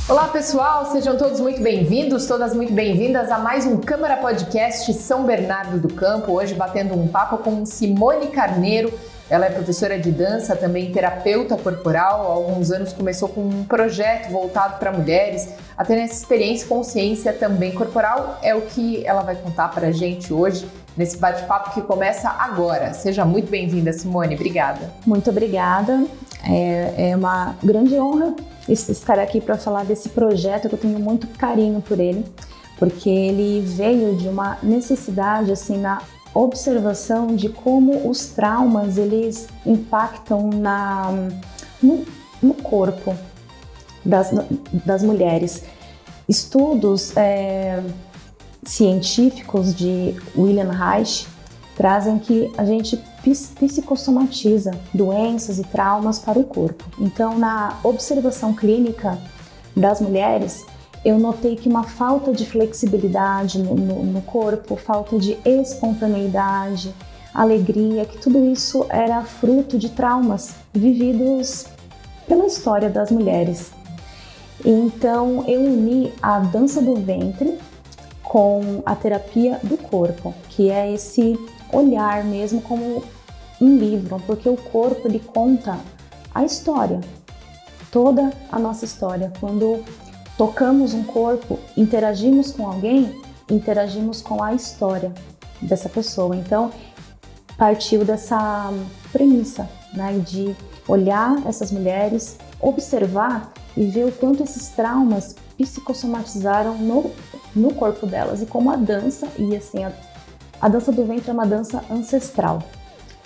Olá pessoal, sejam todos muito bem-vindos, todas muito bem-vindas a mais um Câmara Podcast São Bernardo do Campo, hoje batendo um papo com Simone Carneiro. Ela é professora de dança, também terapeuta corporal, há alguns anos começou com um projeto voltado para mulheres, a ter essa experiência e consciência também corporal, é o que ela vai contar para a gente hoje, nesse bate-papo que começa agora. Seja muito bem-vinda, Simone, obrigada. Muito obrigada, é uma grande honra estar aqui para falar desse projeto que eu tenho muito carinho por ele, porque ele veio de uma necessidade assim na observação de como os traumas eles impactam no corpo das mulheres. Estudos científicos de William Reich trazem que a gente psicossomatiza doenças e traumas para o corpo. Então, na observação clínica das mulheres, eu notei que uma falta de flexibilidade no corpo, falta de espontaneidade, alegria, que tudo isso era fruto de traumas vividos pela história das mulheres. Então, eu uni a dança do ventre com a terapia do corpo, que é esse olhar mesmo como um livro, porque o corpo ele conta a história, toda a nossa história. Quando tocamos um corpo, interagimos com alguém, interagimos com a história dessa pessoa. Então, partiu dessa premissa, né, de olhar essas mulheres, observar e ver o quanto esses traumas psicossomatizaram no corpo delas e como a dança, e assim, a dança do ventre é uma dança ancestral.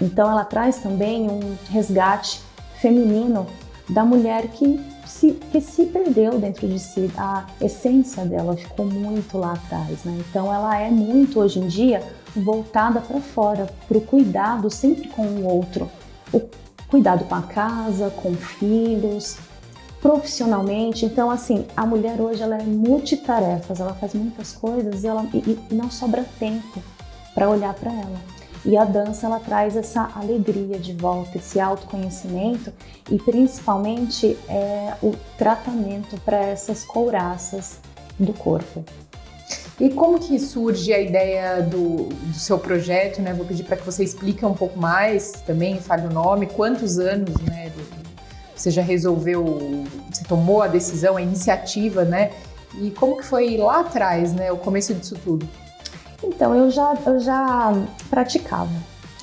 Então ela traz também um resgate feminino da mulher que se perdeu dentro de si, a essência dela ficou muito lá atrás, né? Então ela é muito, hoje em dia, voltada para fora, para o cuidado sempre com o outro, o cuidado com a casa, com filhos, profissionalmente. Então assim, a mulher hoje ela é multitarefas, ela faz muitas coisas e não sobra tempo para olhar para ela. E a dança ela traz essa alegria de volta, esse autoconhecimento e principalmente o tratamento para essas couraças do corpo. E como que surge a ideia do seu projeto, né? Vou pedir para que você explique um pouco mais, também fale o nome, quantos anos, né? Você já resolveu, você tomou a decisão, a iniciativa, né? E como que foi lá atrás, né? O começo disso tudo? Então, eu já praticava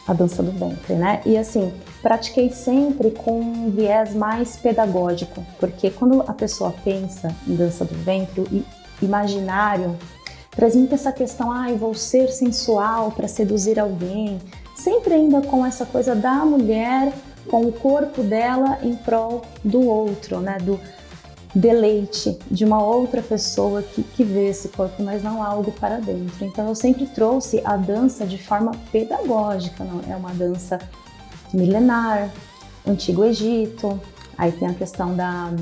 a dança do ventre, né? E assim, pratiquei sempre com um viés mais pedagógico, porque quando a pessoa pensa em dança do ventre, o imaginário traz muito essa questão, vou ser sensual para seduzir alguém, sempre ainda com essa coisa da mulher com o corpo dela em prol do outro, né? Do deleite de uma outra pessoa que vê esse corpo, mas não algo para dentro. Então eu sempre trouxe a dança de forma pedagógica, não é uma dança milenar, Antigo Egito, aí tem a questão da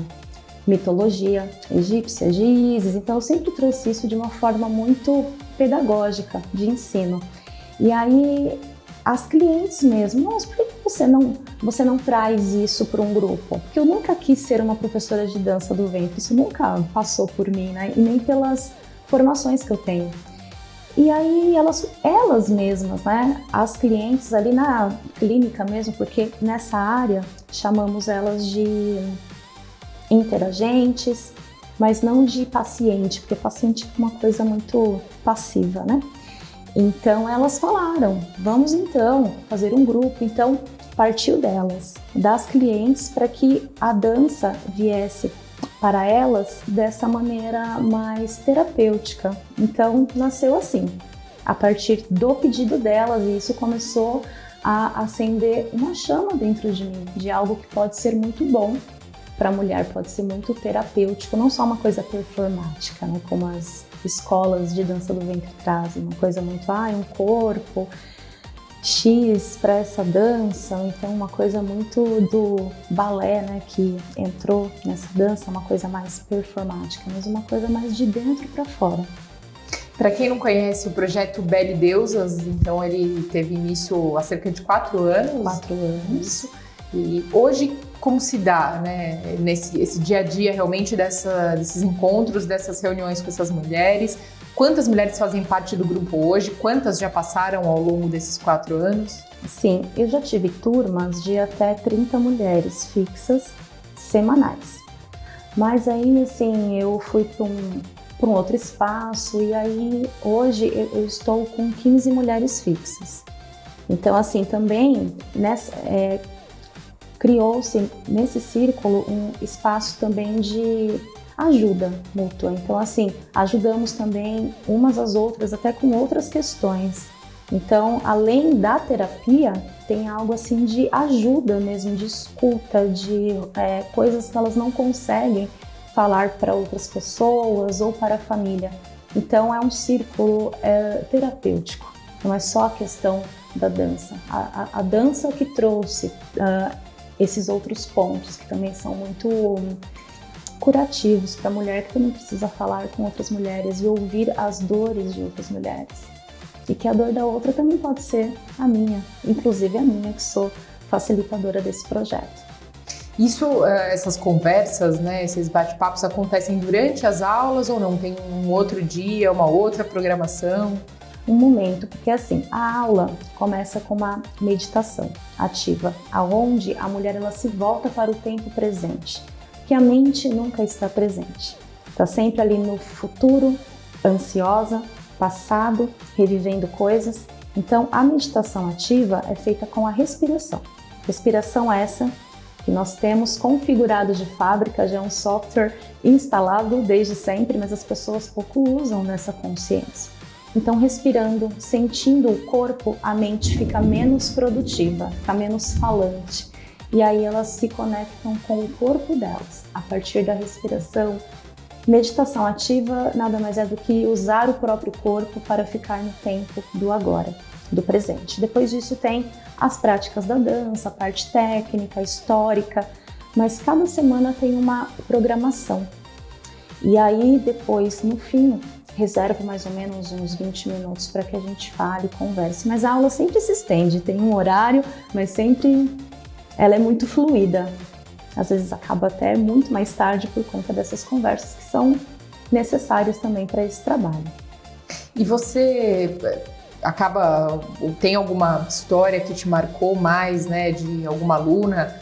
mitologia egípcia de Ísis, então eu sempre trouxe isso de uma forma muito pedagógica, de ensino. E aí as clientes mesmo, mas por que você não traz isso para um grupo? Porque eu nunca quis ser uma professora de dança do ventre, isso nunca passou por mim, né? E nem pelas formações que eu tenho. E aí elas mesmas, né? As clientes ali na clínica mesmo, porque nessa área chamamos elas de interagentes, mas não de paciente, porque paciente é uma coisa muito passiva, né? Então elas falaram, vamos então fazer um grupo. Então partiu delas, das clientes, para que a dança viesse para elas dessa maneira mais terapêutica. Então nasceu assim, a partir do pedido delas, e isso começou a acender uma chama dentro de mim, de algo que pode ser muito bom para a mulher, pode ser muito terapêutico, não só uma coisa performática, né, como as escolas de dança do ventre trazem, uma coisa muito, um corpo X para essa dança, então uma coisa muito do balé, né, que entrou nessa dança, uma coisa mais performática, mas uma coisa mais de dentro para fora. Para quem não conhece o projeto Belle Deusas, então ele teve início há cerca de 4 anos. 4 anos. Isso. E hoje, como se dá, né, esse dia a dia realmente desses encontros, dessas reuniões com essas mulheres? Quantas mulheres fazem parte do grupo hoje? Quantas já passaram ao longo desses 4 anos? Sim, eu já tive turmas de até 30 mulheres fixas semanais. Mas aí, assim, eu fui para um outro espaço e aí hoje eu estou com 15 mulheres fixas. Então, assim, também criou-se nesse círculo um espaço também de ajuda mútua. Então, assim, ajudamos também umas às outras, até com outras questões. Então, além da terapia, tem algo assim de ajuda mesmo, de escuta, de coisas que elas não conseguem falar para outras pessoas ou para a família. Então, é um círculo terapêutico, não é só a questão da dança. A dança que trouxe esses outros pontos, que também são muito curativos para a mulher que também precisa falar com outras mulheres e ouvir as dores de outras mulheres. E que a dor da outra também pode ser a minha, inclusive a minha, que sou facilitadora desse projeto. Essas conversas, né, esses bate-papos acontecem durante as aulas ou não? Tem um outro dia, uma outra programação? Um momento, porque assim, a aula começa com uma meditação ativa, aonde a mulher ela se volta para o tempo presente, que a mente nunca está presente. Está sempre ali no futuro, ansiosa, passado, revivendo coisas. Então, a meditação ativa é feita com a respiração. Respiração essa que nós temos configurado de fábrica, já é um software instalado desde sempre, mas as pessoas pouco usam nessa consciência. Então, respirando, sentindo o corpo, a mente fica menos produtiva, fica menos falante. E aí elas se conectam com o corpo delas, a partir da respiração. Meditação ativa nada mais é do que usar o próprio corpo para ficar no tempo do agora, do presente. Depois disso tem as práticas da dança, a parte técnica, histórica, mas cada semana tem uma programação. E aí depois, no fim, reservo mais ou menos uns 20 minutos para que a gente fale e converse. Mas a aula sempre se estende, tem um horário, mas sempre ela é muito fluida. Às vezes acaba até muito mais tarde por conta dessas conversas que são necessárias também para esse trabalho. E você tem alguma história que te marcou mais, né, de alguma aluna,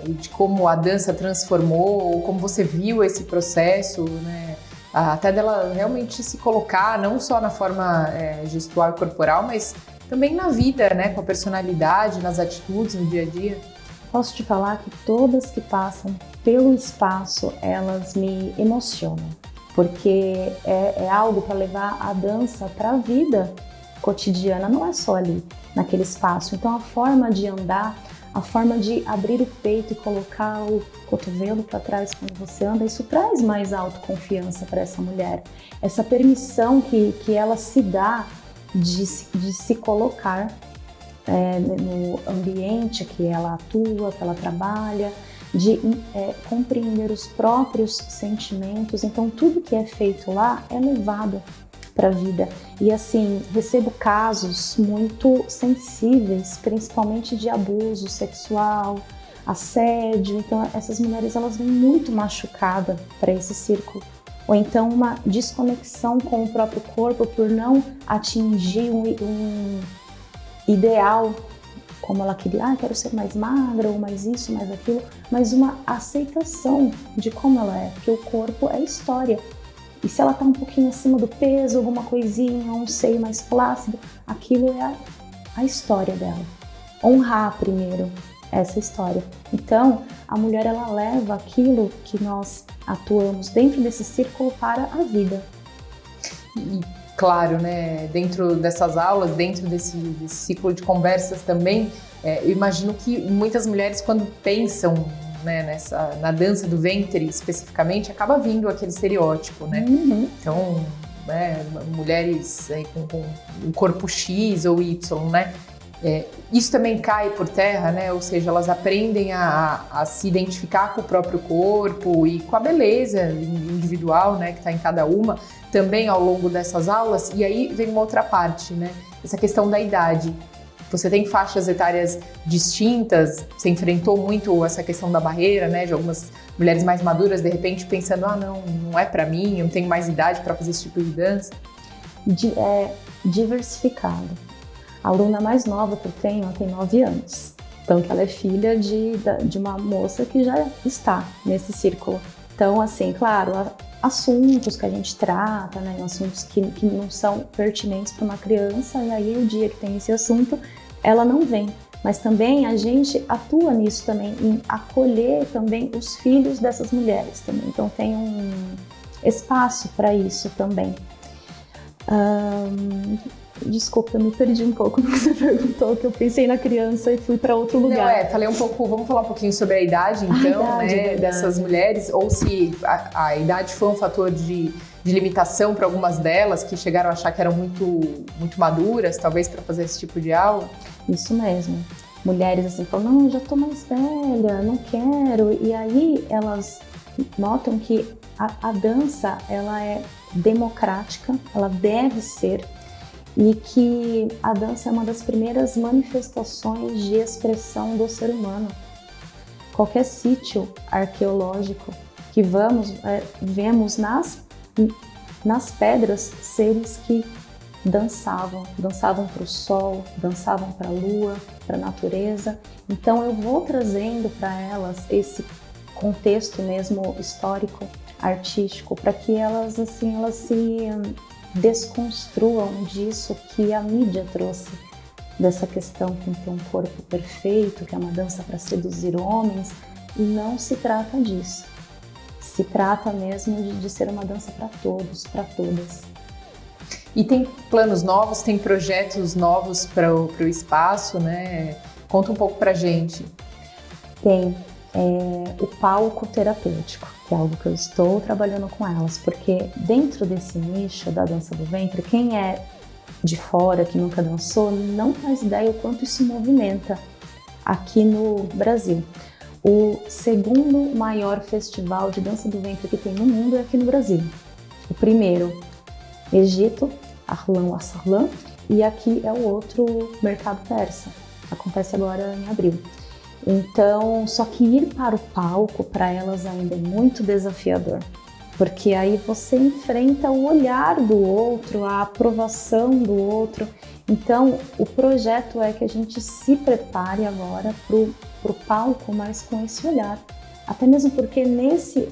e de como a dança transformou, ou como você viu esse processo, né, até dela realmente se colocar, não só na forma gestual e corporal, mas também na vida, né, com a personalidade, nas atitudes, no dia a dia? Posso te falar que todas que passam pelo espaço, elas me emocionam, porque é algo para levar a dança para a vida cotidiana, não é só ali, naquele espaço. Então a forma de andar, a forma de abrir o peito e colocar o cotovelo para trás quando você anda, isso traz mais autoconfiança para essa mulher. Essa permissão que ela se dá de se colocar no ambiente que ela atua, que ela trabalha, de compreender os próprios sentimentos. Então tudo que é feito lá é levado para a vida. E assim, recebo casos muito sensíveis, principalmente de abuso sexual, assédio. Então essas mulheres elas vêm muito machucadas para esse círculo. Ou então uma desconexão com o próprio corpo por não atingir um ideal, como ela queria, quero ser mais magra, ou mais isso, mais aquilo, mas uma aceitação de como ela é, porque o corpo é história. E se ela tá um pouquinho acima do peso, alguma coisinha, um seio mais flácido, aquilo é a história dela. Honrar primeiro essa história. Então, a mulher ela leva aquilo que nós atuamos dentro desse círculo para a vida. E claro, né, dentro dessas aulas, dentro desse ciclo de conversas também, eu imagino que muitas mulheres quando pensam, né, na dança do ventre especificamente, acaba vindo aquele estereótipo, né? Uhum. Então, mulheres aí com um corpo X ou Y, né? Isso também cai por terra, né? Ou seja, elas aprendem a se identificar com o próprio corpo e com a beleza individual, né, que está em cada uma, também ao longo dessas aulas. E aí vem uma outra parte, né? Essa questão da idade. Você tem faixas etárias distintas, você enfrentou muito essa questão da barreira, né? De algumas mulheres mais maduras, de repente, pensando, não é para mim, eu não tenho mais idade para fazer esse tipo de dança. Diversificado. A aluna mais nova que eu tenho, ela tem 9 anos. Então, que ela é filha de uma moça que já está nesse círculo. Então, assim, claro, assuntos que a gente trata, né, assuntos que não são pertinentes para uma criança, e aí o dia que tem esse assunto, ela não vem. Mas também a gente atua nisso também, em acolher também os filhos dessas mulheres também. Então, tem um espaço para isso também. Desculpa, eu me perdi um pouco no que você perguntou, que eu pensei na criança e fui para outro lugar. Falei um pouco, vamos falar um pouquinho sobre a idade, então, dessas mulheres, ou se a idade foi um fator de limitação para algumas delas, que chegaram a achar que eram muito maduras, talvez, para fazer esse tipo de aula. Isso mesmo. Mulheres assim falam, não, já tô mais velha, não quero. E aí elas notam que a dança, ela é democrática, ela deve ser, e que a dança é uma das primeiras manifestações de expressão do ser humano. Qualquer sítio arqueológico que vemos nas pedras seres que dançavam para o sol, dançavam para a lua, para a natureza. Então eu vou trazendo para elas esse contexto mesmo histórico, artístico, para que elas se desconstruam disso que a mídia trouxe, dessa questão que tem que ter um corpo perfeito, que é uma dança para seduzir homens, e não se trata disso. Se trata mesmo de ser uma dança para todos, para todas. E tem planos novos, tem projetos novos para o espaço, né? Conta um pouco pra gente. Tem o palco terapêutico, que é algo que eu estou trabalhando com elas, porque dentro desse nicho da dança do ventre, quem é de fora, que nunca dançou, não faz ideia o quanto isso movimenta aqui no Brasil. O segundo maior festival de dança do ventre que tem no mundo é aqui no Brasil. O primeiro, Egito, Arlan Asarlan, e aqui é o outro, Mercado Persa. Acontece agora em abril. Então, só que ir para o palco para elas ainda é muito desafiador, porque aí você enfrenta o olhar do outro, a aprovação do outro. Então, o projeto é que a gente se prepare agora para o palco, mas com esse olhar. Até mesmo porque nesse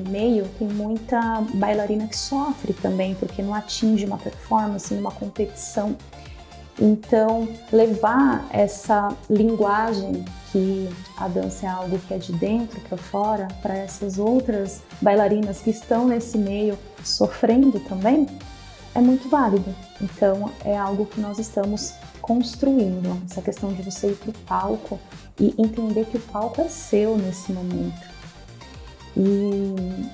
meio tem muita bailarina que sofre também, porque não atinge uma performance, uma competição. Então, levar essa linguagem que a dança é algo que é de dentro para fora, para essas outras bailarinas que estão nesse meio sofrendo também, é muito válido. Então, é algo que nós estamos construindo, essa questão de você ir para o palco e entender que o palco é seu nesse momento.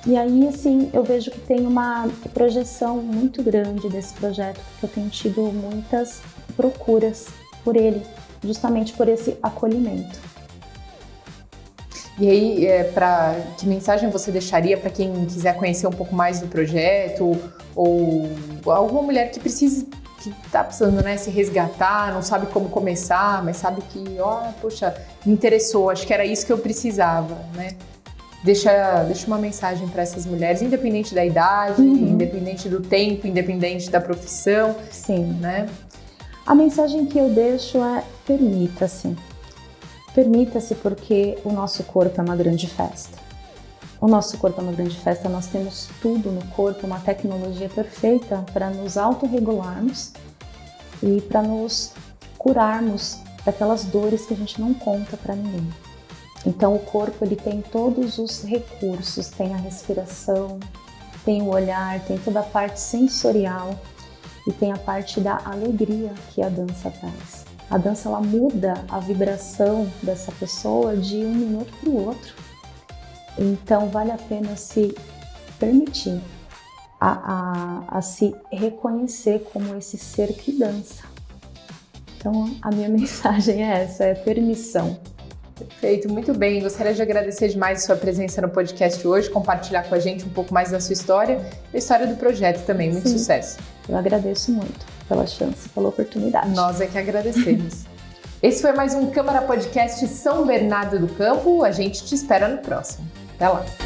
E aí, assim, eu vejo que tem uma projeção muito grande desse projeto, porque eu tenho tido muitas procuras por ele, justamente por esse acolhimento. E aí, que mensagem você deixaria para quem quiser conhecer um pouco mais do projeto, ou alguma mulher que está precisando, né, se resgatar, não sabe como começar, mas sabe que, poxa, me interessou, acho que era isso que eu precisava, né? Deixa uma mensagem para essas mulheres, independente da idade, independente do tempo, independente da profissão. Sim. Né? A mensagem que eu deixo é: permita-se. Permita-se, porque o nosso corpo é uma grande festa. O nosso corpo é uma grande festa, nós temos tudo no corpo, uma tecnologia perfeita para nos autorregularmos e para nos curarmos daquelas dores que a gente não conta para ninguém. Então o corpo, ele tem todos os recursos, tem a respiração, tem o olhar, tem toda a parte sensorial e tem a parte da alegria que a dança traz. A dança, ela muda a vibração dessa pessoa de um minuto para o outro. Então vale a pena se permitir a se reconhecer como esse ser que dança. Então, a minha mensagem é essa, é permissão. Perfeito, muito bem. Gostaria de agradecer demais a sua presença no podcast hoje, compartilhar com a gente um pouco mais da sua história e a história do projeto também. Muito sucesso. Eu agradeço muito pela chance, pela oportunidade. Nós é que agradecemos. Esse foi mais um Câmara Podcast São Bernardo do Campo. A gente te espera no próximo. Até lá!